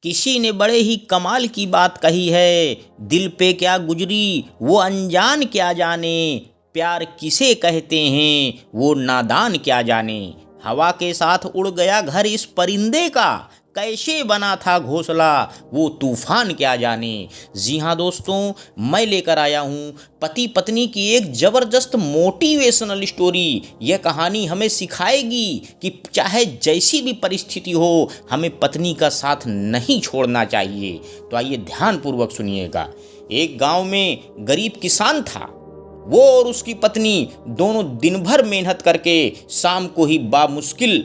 किसी ने बड़े ही कमाल की बात कही है, दिल पे क्या गुजरी वो अनजान क्या जाने, प्यार किसे कहते हैं वो नादान क्या जाने। हवा के साथ उड़ गया घर इस परिंदे का, कैसे बना था घोंसला वो तूफान क्या जाने। जी हाँ दोस्तों, मैं लेकर आया हूँ पति पत्नी की एक ज़बरदस्त मोटिवेशनल स्टोरी। यह कहानी हमें सिखाएगी कि चाहे जैसी भी परिस्थिति हो हमें पत्नी का साथ नहीं छोड़ना चाहिए। तो आइए ध्यानपूर्वक सुनिएगा। एक गांव में गरीब किसान था। वो और उसकी पत्नी दोनों दिन भर मेहनत करके शाम को ही बामुश्किल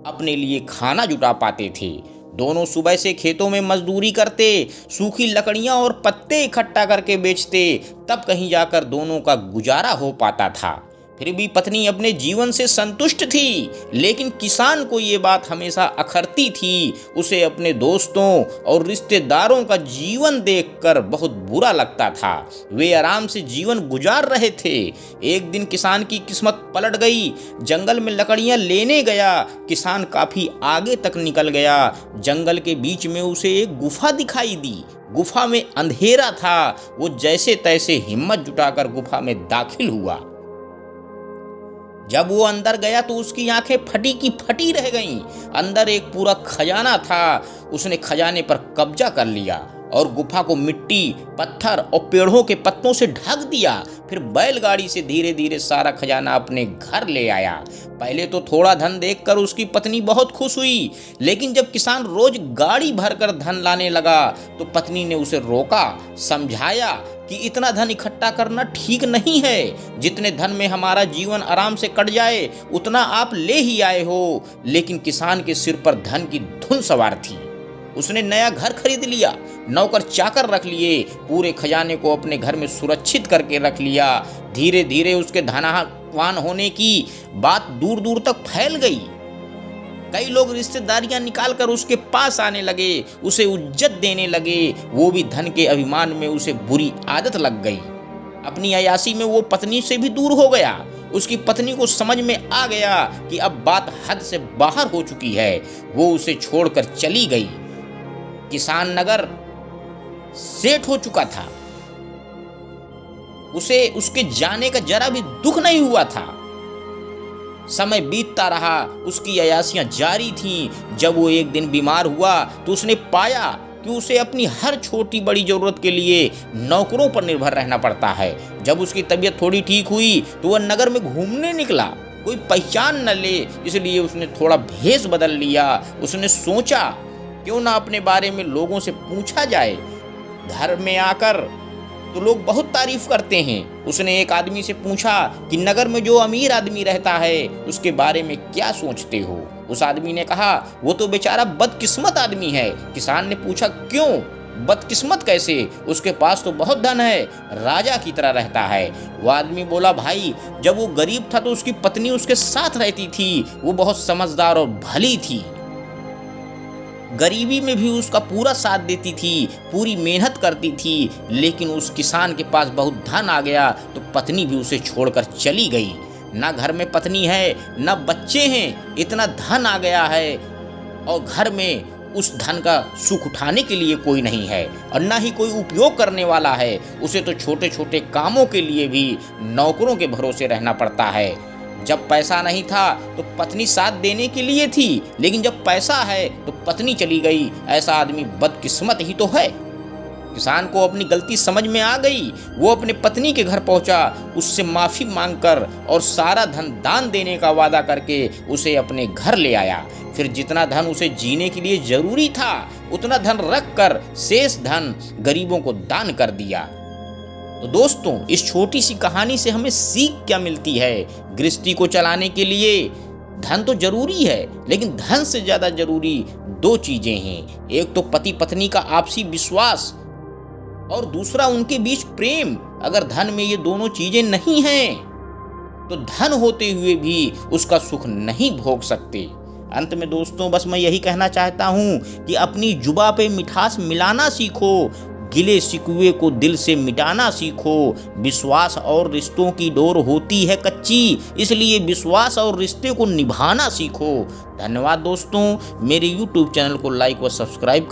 अपने लिए खाना जुटा पाते थे। दोनों सुबह से खेतों में मजदूरी करते, सूखी लकड़ियां और पत्ते इकट्ठा करके बेचते, तब कहीं जाकर दोनों का गुजारा हो पाता था। फिर भी पत्नी अपने जीवन से संतुष्ट थी, लेकिन किसान को ये बात हमेशा अखरती थी। उसे अपने दोस्तों और रिश्तेदारों का जीवन देखकर बहुत बुरा लगता था। वे आराम से जीवन गुजार रहे थे। एक दिन किसान की किस्मत पलट गई। जंगल में लकड़ियां लेने गया। किसान काफी आगे तक निकल गया। जंगल के बीच में उसे एक गुफा दिखाई दी। गुफा में अंधेरा था। वो जैसे तैसे हिम्मत जुटाकर गुफा में दाखिल हुआ। जब वो अंदर गया तो उसकी आंखें फटी की फटी रह गईं। अंदर एक पूरा खजाना था। उसने खजाने पर कब्जा कर लिया और गुफा को मिट्टी, पत्थर और पेड़ों के पत्तों से ढक दिया। फिर बैलगाड़ी से धीरे धीरे सारा खजाना अपने घर ले आया। पहले तो थोड़ा धन देखकर उसकी पत्नी बहुत खुश हुई, लेकिन जब किसान रोज गाड़ी भरकर धन लाने लगा तो पत्नी ने उसे रोका, समझाया कि इतना धन इकट्ठा करना ठीक नहीं है। जितने धन में हमारा जीवन आराम से कट जाए उतना आप ले ही आए हो। लेकिन किसान के सिर पर धन की धुन सवार थी। उसने नया घर खरीद लिया, नौकर चाकर रख लिए, पूरे खजाने को अपने घर में सुरक्षित करके रख लिया। धीरे धीरे उसके धनवान होने की बात दूर दूर तक फैल गई। कई लोग रिश्तेदारियां निकालकर उसके पास आने लगे, उसे इज्जत देने लगे। वो भी धन के अभिमान में उसे बुरी आदत लग गई। अपनी अयासी में वो पत्नी से भी दूर हो गया। उसकी पत्नी को समझ में आ गया कि अब बात हद से बाहर हो चुकी है। वो उसे छोड़कर चली गई। किसान नगर सेठ हो चुका था। उसे उसके जाने का जरा भी दुख नहीं हुआ था। समय बीतता रहा, उसकी अयासियां जारी थीं। जब वो एक दिन बीमार हुआ तो उसने पाया कि उसे अपनी हर छोटी बड़ी जरूरत के लिए नौकरों पर निर्भर रहना पड़ता है। जब उसकी तबीयत थोड़ी ठीक हुई तो वह नगर में घूमने निकला। कोई पहचान न ले इसलिए उसने थोड़ा भेष बदल लिया। उसने सोचा क्यों ना अपने बारे में लोगों से पूछा जाए। घर में आकर तो लोग बहुत तारीफ करते हैं। उसने एक आदमी से पूछा कि नगर में जो अमीर आदमी रहता है उसके बारे में क्या सोचते हो। उस आदमी ने कहा वो तो बेचारा बदकिस्मत आदमी है। किसान ने पूछा क्यों, बदकिस्मत कैसे? उसके पास तो बहुत धन है, राजा की तरह रहता है। वो आदमी बोला भाई, जब वो गरीब था तो उसकी पत्नी उसके साथ रहती थी। वो बहुत समझदार और भली थी। गरीबी में भी उसका पूरा साथ देती थी, पूरी मेहनत करती थी। लेकिन उस किसान के पास बहुत धन आ गया तो पत्नी भी उसे छोड़कर चली गई। ना घर में पत्नी है, ना बच्चे हैं, इतना धन आ गया है और घर में उस धन का सुख उठाने के लिए कोई नहीं है और ना ही कोई उपयोग करने वाला है। उसे तो छोटे छोटे कामों के लिए भी नौकरों के भरोसे रहना पड़ता है। जब पैसा नहीं था तो पत्नी साथ देने के लिए थी, लेकिन जब पैसा है तो पत्नी चली गई। ऐसा आदमी बदकिस्मत ही तो है। किसान को अपनी गलती समझ में आ गई। वो अपने पत्नी के घर पहुंचा, उससे माफी मांगकर और सारा धन दान देने का वादा करके उसे अपने घर ले आया। फिर जितना धन उसे जीने के लिए जरूरी था उतना धन रखकर शेष धन गरीबों को दान कर दिया। तो दोस्तों, इस छोटी सी कहानी से हमें सीख क्या मिलती है? गृहस्थी को चलाने के लिए धन तो जरूरी है, लेकिन धन से ज्यादा जरूरी दो चीजें हैं। एक तो पति पत्नी का आपसी विश्वास और दूसरा उनके बीच प्रेम। अगर धन में ये दोनों चीजें नहीं हैं तो धन होते हुए भी उसका सुख नहीं भोग सकते। अंत में दोस्तों बस मैं यही कहना चाहता हूँ कि अपनी जुबां पे मिठास मिलाना सीखो, गिले शिकवे को दिल से मिटाना सीखो। विश्वास और रिश्तों की डोर होती है कच्ची, इसलिए विश्वास और रिश्ते को निभाना सीखो। धन्यवाद दोस्तों। मेरे YouTube चैनल को लाइक व सब्सक्राइब करें।